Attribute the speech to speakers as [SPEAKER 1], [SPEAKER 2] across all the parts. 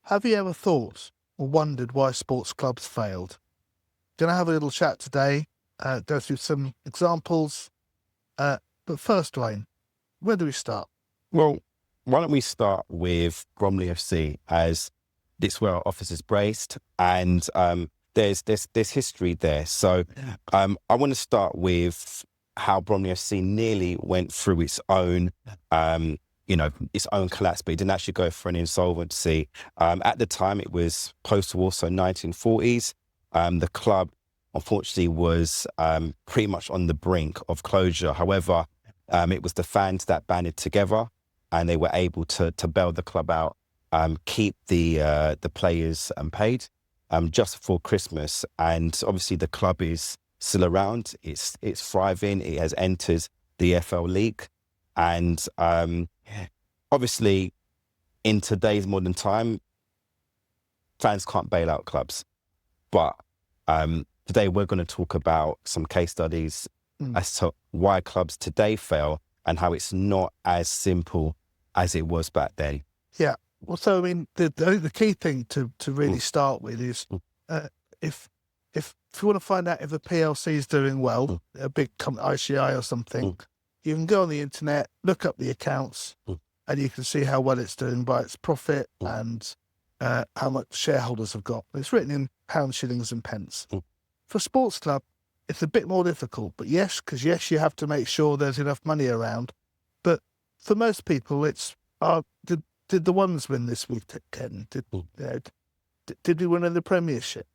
[SPEAKER 1] Have you ever thought or wondered why sports clubs failed? Going to have a little chat today, go through some examples. But first, Dwayne, where do we start?
[SPEAKER 2] Well, why don't we start with Bromley FC, as it's where our office is based, and there's history there. So I want to start with how Bromley FC nearly went through its own its own collapse, but it didn't actually go for an insolvency. At the time, it was post-war, so 1940s. The club, unfortunately, was pretty much on the brink of closure. However, it was the fans that banded together, and they were able to bail the club out, keep the players paid just before Christmas. And obviously, the club is still around. It's thriving. It has entered the FL League, and obviously, in today's modern time, fans can't bail out clubs. But today we're going to talk about some case studies as to why clubs today fail and how it's not as simple as it was back then.
[SPEAKER 1] Yeah. Well, so I mean, the key thing to really start with is if you want to find out if the PLC is doing well, a big company, ICI or something, you can go on the internet, look up the accounts, and you can see how well it's doing by its profit and how much shareholders have got. It's written in pounds, shillings, and pence. For a sports club, it's a bit more difficult, but yes, you have to make sure there's enough money around. But for most people, it's did the ones win this weekend? Did we win in the Premiership?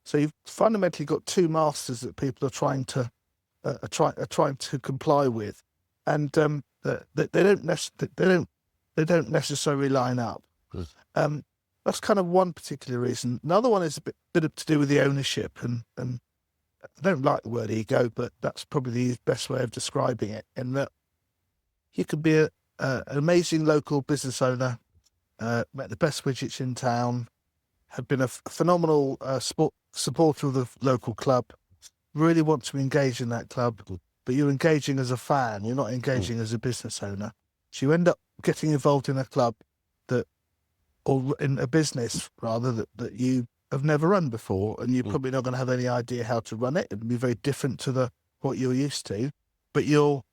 [SPEAKER 1] So you've fundamentally got two masters that people are trying to comply with, and they don't necessarily line up. That's kind of one particular reason. Another one is a bit to do with the ownership, and I don't like the word ego, but that's probably the best way of describing it. In that you could be an amazing local business owner, met the best widgets in town, had been a phenomenal supporter of the local club, really want to engage in that club, but you're engaging as a fan, you're not engaging as a business owner. So you end up getting involved in a club or in a business rather that you have never run before, and you're probably not going to have any idea how to run it. It'll be very different to what you're used to, but your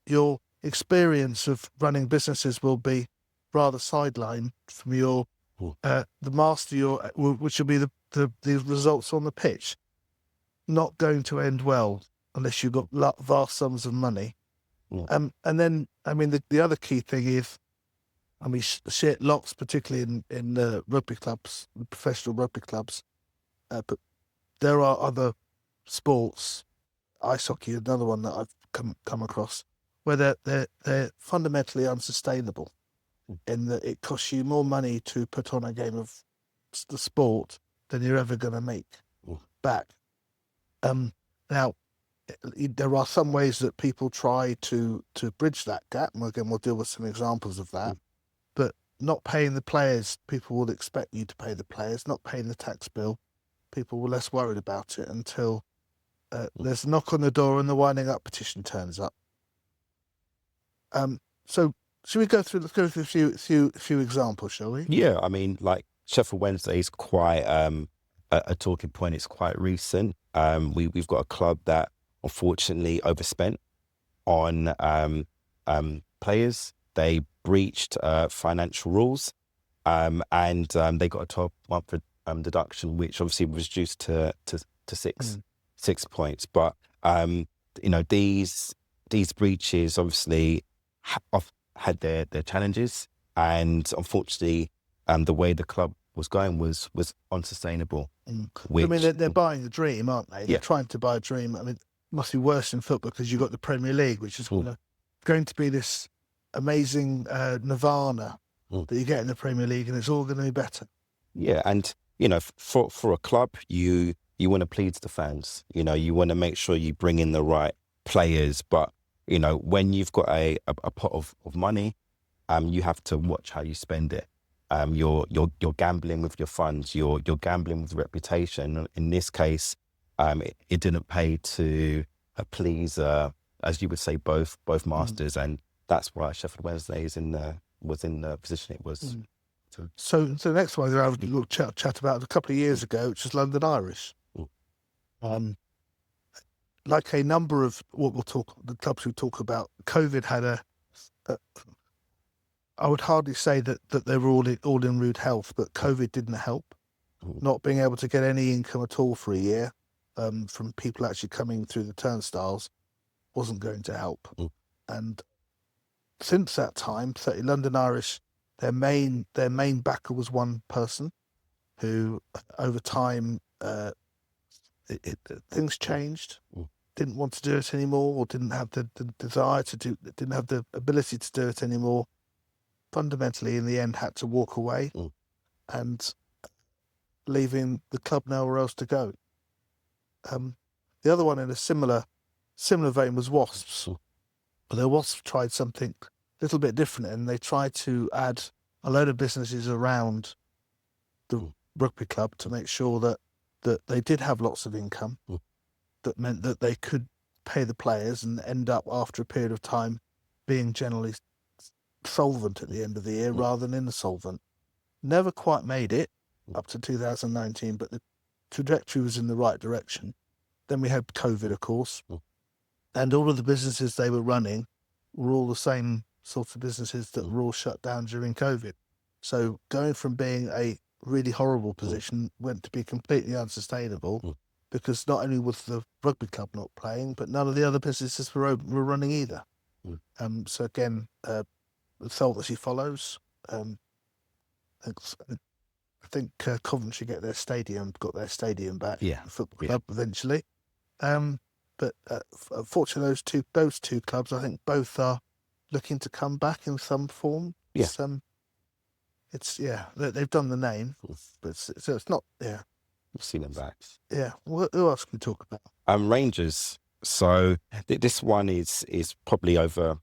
[SPEAKER 1] experience of running businesses will be rather sidelined from the master, which will be the results on the pitch. Not going to end well unless you've got vast sums of money. And then, I mean, the other key thing is, I mean, shit, lots, particularly in the rugby clubs, the professional rugby clubs, but there are other sports, ice hockey, another one that I've come across, where they're fundamentally unsustainable, in that it costs you more money to put on a game of the sport than you're ever going to make back. Now, there are some ways that people try to bridge that gap, and again, we'll deal with some examples of that. But not paying the players, people will expect you to pay the players. Not paying the tax bill, people were less worried about it until there's a knock on the door and the winding up petition turns up. So should we go through a few examples, shall we?
[SPEAKER 2] Yeah, I mean, like Sheffield Wednesday is quite a talking point. It's quite recent. We've got a club that unfortunately overspent on players. They breached financial rules, and they got a 12-month deduction, which obviously was reduced to 6 points. But these breaches obviously had their challenges, and unfortunately, the way the club was going was unsustainable.
[SPEAKER 1] I mean, they're buying a dream, aren't they? They're trying to buy a dream. I mean, it must be worse in football because you've got the Premier League, which is going to be this amazing nirvana that you get in the Premier League, and it's all going to be better.
[SPEAKER 2] Yeah, and for a club, you want to please the fans. You want to make sure you bring in the right players, but when you've got a pot of money, you have to watch how you spend it. You're gambling with your funds. You're gambling with reputation. In this case, it didn't pay to please, as you would say, both masters, and that's why Sheffield Wednesday was in the position it was
[SPEAKER 1] So the next one I had a little chat about a couple of years ago, which was London Irish. Like a number of the clubs we talk about, COVID had I would hardly say that they were all in rude health, but COVID didn't help. Not being able to get any income at all for a year from people actually coming through the turnstiles wasn't going to help. And since that time, London Irish, their main backer was one person who, over time, things changed. Didn't want to do it anymore, or didn't have the desire to do, didn't have the ability to do it anymore. Fundamentally, in the end, had to walk away, and leaving the club nowhere else to go. The other one in a similar vein was Wasps. But the Wasps tried something a little bit different, and they tried to add a load of businesses around the rugby club to make sure that they did have lots of income. That meant that they could pay the players and end up, after a period of time, being generally solvent at the end of the year rather than insolvent. Never quite made it up to 2019, but the trajectory was in the right direction. Then we had COVID, of course, and all of the businesses they were running were all the same sorts of businesses that were all shut down during COVID. So going from being a really horrible position went to be completely unsustainable, because not only was the rugby club not playing, but none of the other businesses were running either. So again, insolvency follows. I think Coventry got their stadium back.
[SPEAKER 2] Yeah,
[SPEAKER 1] the football club eventually. But unfortunately, those two clubs, I think, both are looking to come back in some form.
[SPEAKER 2] Yeah.
[SPEAKER 1] They've done the name, but it's not. Yeah,
[SPEAKER 2] We've seen them back.
[SPEAKER 1] yeah. Who else can we talk about?
[SPEAKER 2] Rangers. So this one is probably over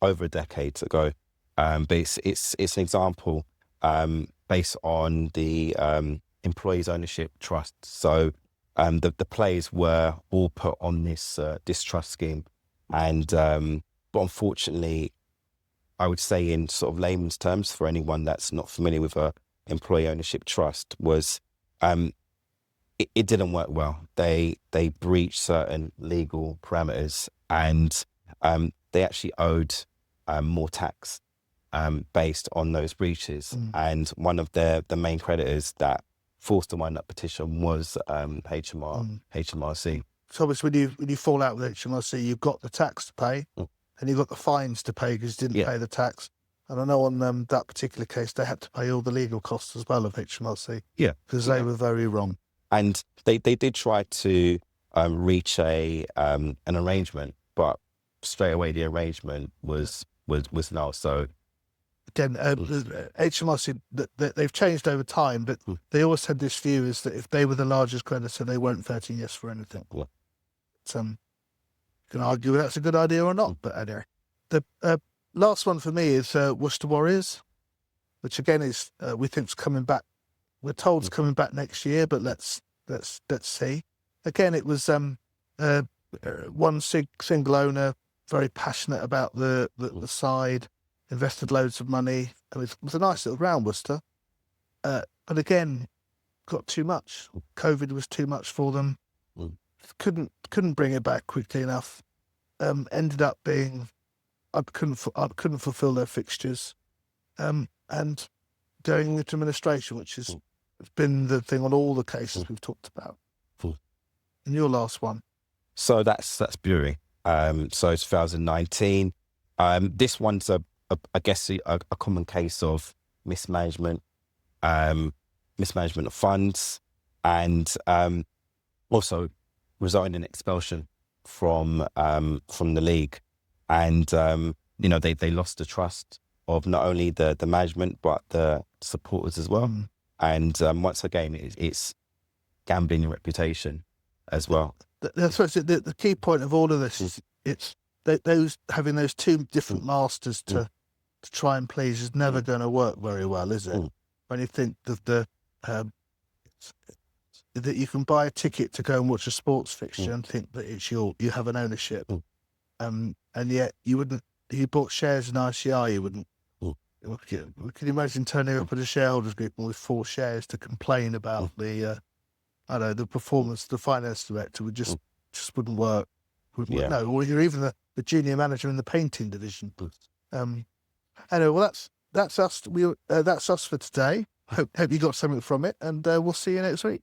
[SPEAKER 2] a decade ago, but it's an example based on the employees' ownership trust. So the players were all put on this trust scheme, and but unfortunately, I would say in sort of layman's terms, for anyone that's not familiar with a employee ownership trust, was it didn't work well. They breached certain legal parameters, and they actually owed more tax based on those breaches. And one of the main creditors that forced the wind-up petition was HMRC.
[SPEAKER 1] So obviously, when you fall out with HMRC, you've got the tax to pay, and you've got the fines to pay because you didn't pay the tax. And I know on that particular case, they had to pay all the legal costs as well of HMRC.
[SPEAKER 2] Yeah,
[SPEAKER 1] because they were very wrong.
[SPEAKER 2] And they did try to reach an arrangement, but straight away the arrangement was null. So
[SPEAKER 1] again, HMRC, they've changed over time, but they always had this view is that if they were the largest creditor, they weren't 13 yes for anything.
[SPEAKER 2] Yeah.
[SPEAKER 1] You can argue whether that's a good idea or not, but anyway. The last one for me is Worcester Warriors, which again is we think is coming back. We're told it's coming back next year, but let's see. Again, it was one single owner, very passionate about the side, invested loads of money. It was a nice little ground, Worcester. But again, got too much. COVID was too much for them. Couldn't bring it back quickly enough. Ended up being couldn't fulfil their fixtures, and going into administration, which has been the thing on all the cases we've talked about. And your last one.
[SPEAKER 2] So that's Bury. So it's 2019. This one's I guess a common case of mismanagement of funds, and also resulting in expulsion from the league. And they lost the trust of not only the management but the supporters as well. And once again, it's gambling your reputation as well.
[SPEAKER 1] The key point of all of this is it's those having those two different masters to try and please is never going to work very well, is it? When you think that that you can buy a ticket to go and watch a sports fixture and think that it's you have an ownership, and yet you wouldn't. If you bought shares in ICR, you wouldn't. we can imagine turning up at a shareholders group with 4 shares to complain about the performance of the finance director would just wouldn't work. No, or you're even the junior manager in the painting division. Anyway, well, that's us. That's us for today. Hope you got something from it, and we'll see you next week.